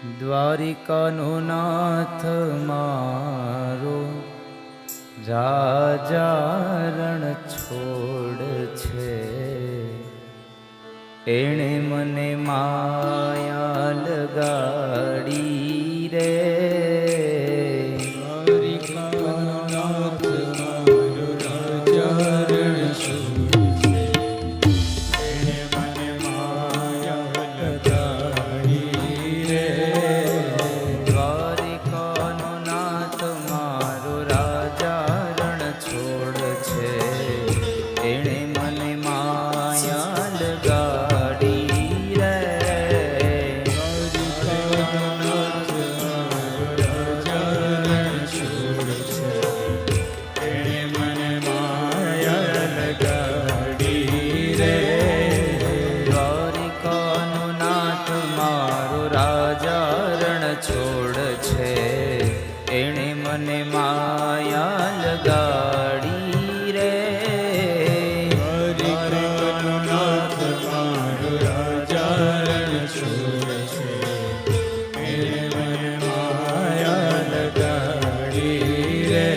દ્વારિકાનો નાથ મારો રાજા રણ છોડ છે, એણે મને માયા લગાડી રે. દ્વારિકાનો નાથ મારો રાજા રણ છોડ છે, એણે મને માયા લગાડી રે. દ્વારિકાનો નાથ મારો રાજા રણ છોડ છે, એણે મને માયા લગાડી રે. દ્વારિકાનો નાથ મારો રાજા રણ છોડ છે, એણે મને માયા લગાડી રે. દ્વારિકાનો નાથ મારો રાજા રણ છોડ છે, એણે મને માયા લગાડી રે.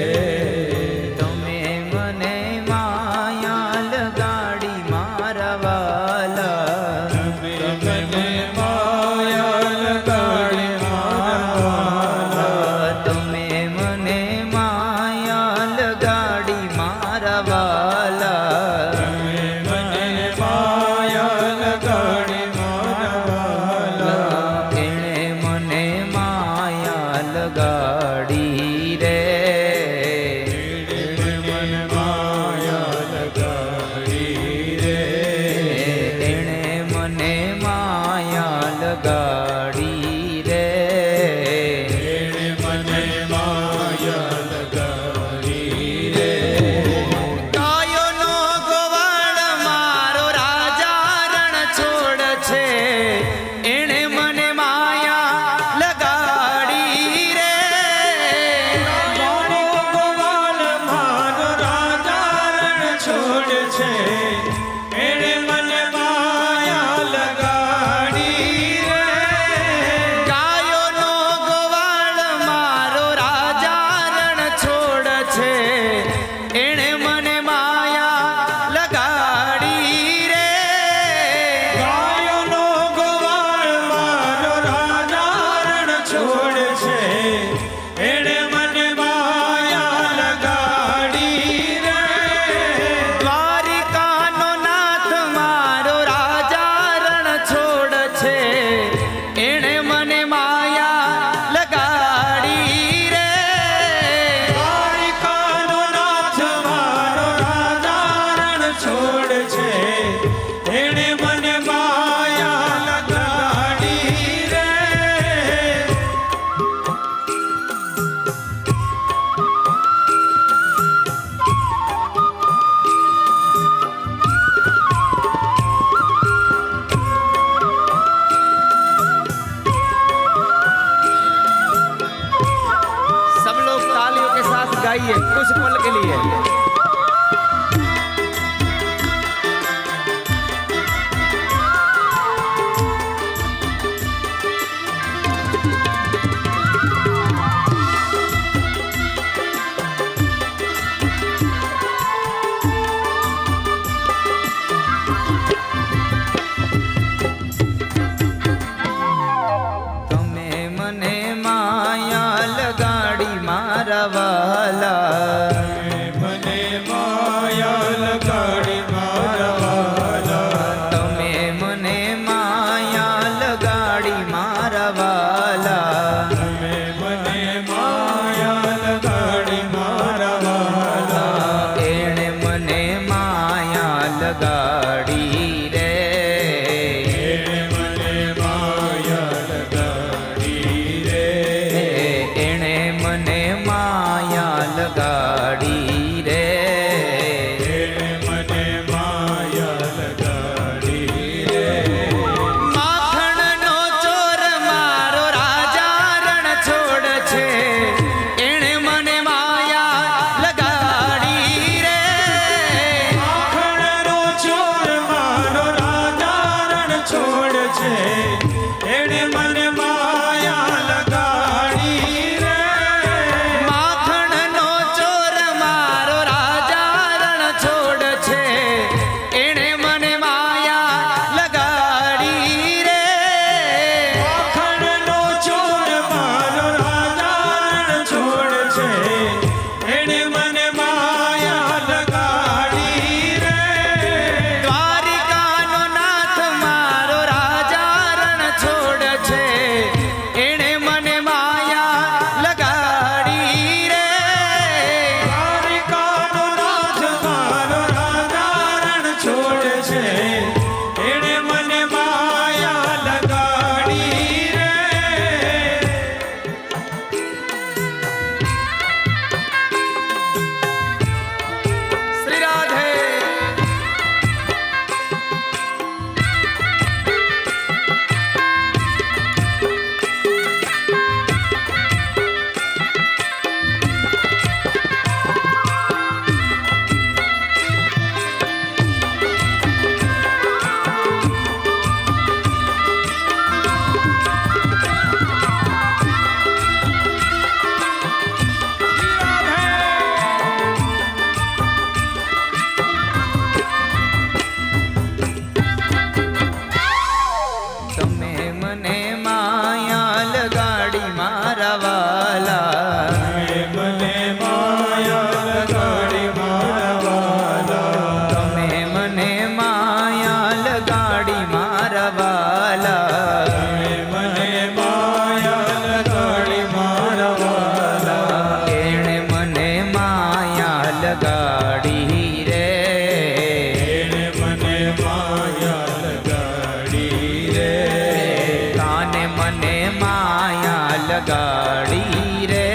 તમે મને માયા લગાડી મારા વાલા, તમે મને માયા લગાડી મારા વાલા, તમે મને માયા લગાડી મારા વાલા, તમે મને માયા લગાડી મારા વાલા. એણે મને માયા લગાડી રે, એણે મને માયા લગાડી રે, એણે મને માયા લગાડી રે, એણે મને માયા લગાડી રે. ગાયોનો ગોવાળ મારો રાજા રણ છોડ છે, એણે મને માયા લગાડી રે. ગાયોનો ગોવાળ મારો રાજા રણ છોડ છે, એણે મને માયા લગાડી રે. ગાયોનો ગોવાળ મારો રાજા રણ છોડ છે, એણે મને માયા લગાડી રે. ગાયોનો ગોવાળ મારો રાજા રણ છોડ છે, એણે મને માયા લગાડી રે. દ્વારિકાનો નાથ મારો રાજા રણ છોડ છે, એણે મને માયા લગાડી રે. દ્વારિકાનો નાથ મારો રાજા રણ છોડ છે, એણે મને માયા લગાડી રે. सब लोग तालियों के साथ गाइए कुछ पल के लिए. તમે મને માયા લગાડી મારા વાલા, મને માયા લગાડી રે,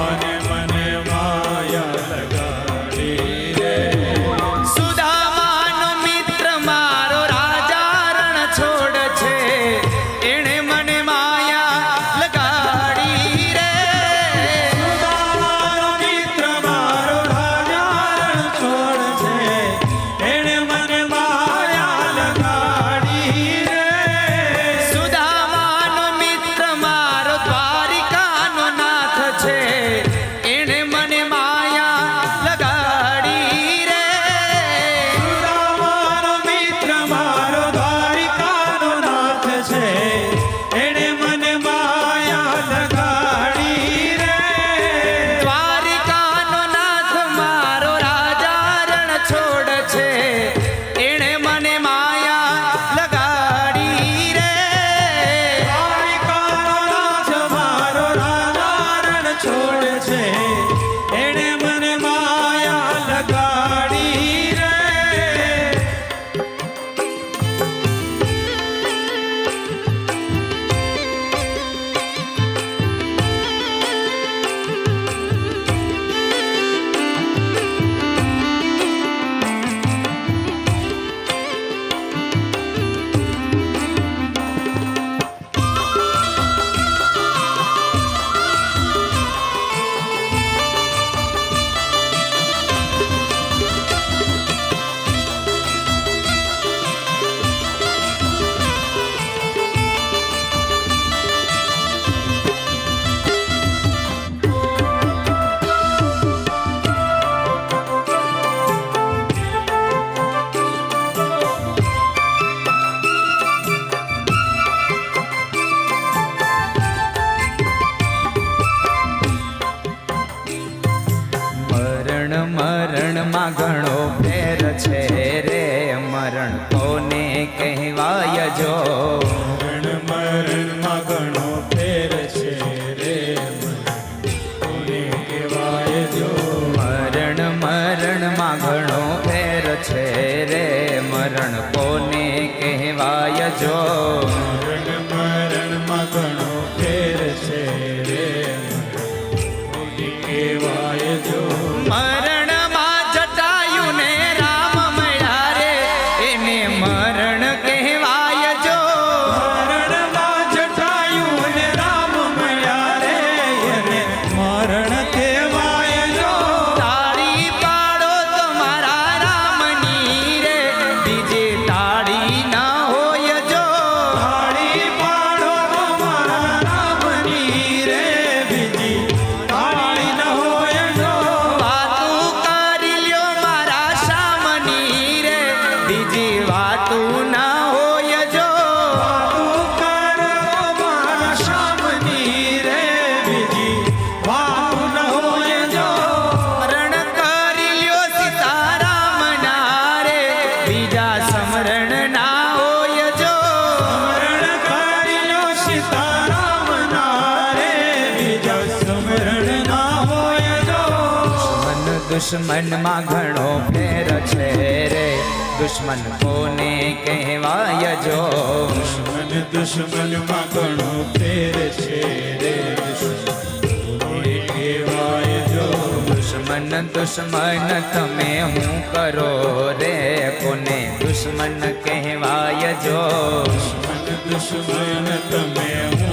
અને મને માયા લગાડી રે. સુદામાનો મિત્ર મારો રાજા રણ છોડ છે, એણે મને માયા લગાડી રે. સુદામાનો મિત્ર મારો રાજા રણ છોડ છે, એણે મને માયા લગાડી રે. સુદામાનો મિત્ર મારો દ્વારિકાનો નાથ છે, એણે મને માયા લગાડી રે. સુદામાનો મિત્ર મારો દ્વારિકાનો નાથ છે, એણે મને માયા લગાડી રે. દ્વારિકાનો નાથ મારો રાજા રણ છોડ છે, એણે મને માયા લગાડી રે. દ્વારિકાનો નાથ મારો રાજા રણ છોડ છે, એણે મને માયા લગાડી રે. મરણ મરણમાં ઘણો ફેર છે રે, મરણ કોને કહેવાય જો. મરણ મરણમાં ઘણો ફેર છે રે, કોને કહેવાય જો. મરણ મરણમાં ઘણો ફેર છે રે, મરણ કોને કહેવાય જો. મરણ મરણમાં ઘણો ફેર છે રે, કોને કહેવાય જો. મરણમાં જટાયુ ને રામ મળ્યા રે, એને મરણ કહેવાય જો. મરણમાં જટાયુ ને રામ મળ્યા રે, એને મરણ કહેવાય જો. તાળી પાડો તમારા રામની રે, બીજે તાળી ના હોય જો. તાળી પાડો તમારા રામની રે, બીજી તાળી ન હોય જો. વાતું કરી લ્યો મારા શામની રે, બીજી વાતું ના હોય જો. વાતું કરો મારા શામની રે, બીજી વાતું ન હોય જો. સ્મરણ કરી લ્યો સીતારામ ના રે, બીજા સ્મરણ ના હોય જો. સ્મરણ કરી લો સીતારામ ના રે, બીજા સ્મરણ ના હોય જો. દુશ્મનમાં ઘણો ફેર છે રે, દુશ્મન કોને કહેવાય જો. દુશ્મનમાં ઘણો ફેર છે રે, દુશ્મન કહેવાય જો. દુશ્મન દુશ્મન તમે હું કરો રે, કોને દુશ્મન કહેવાય જો. દુશ્મન તમે હું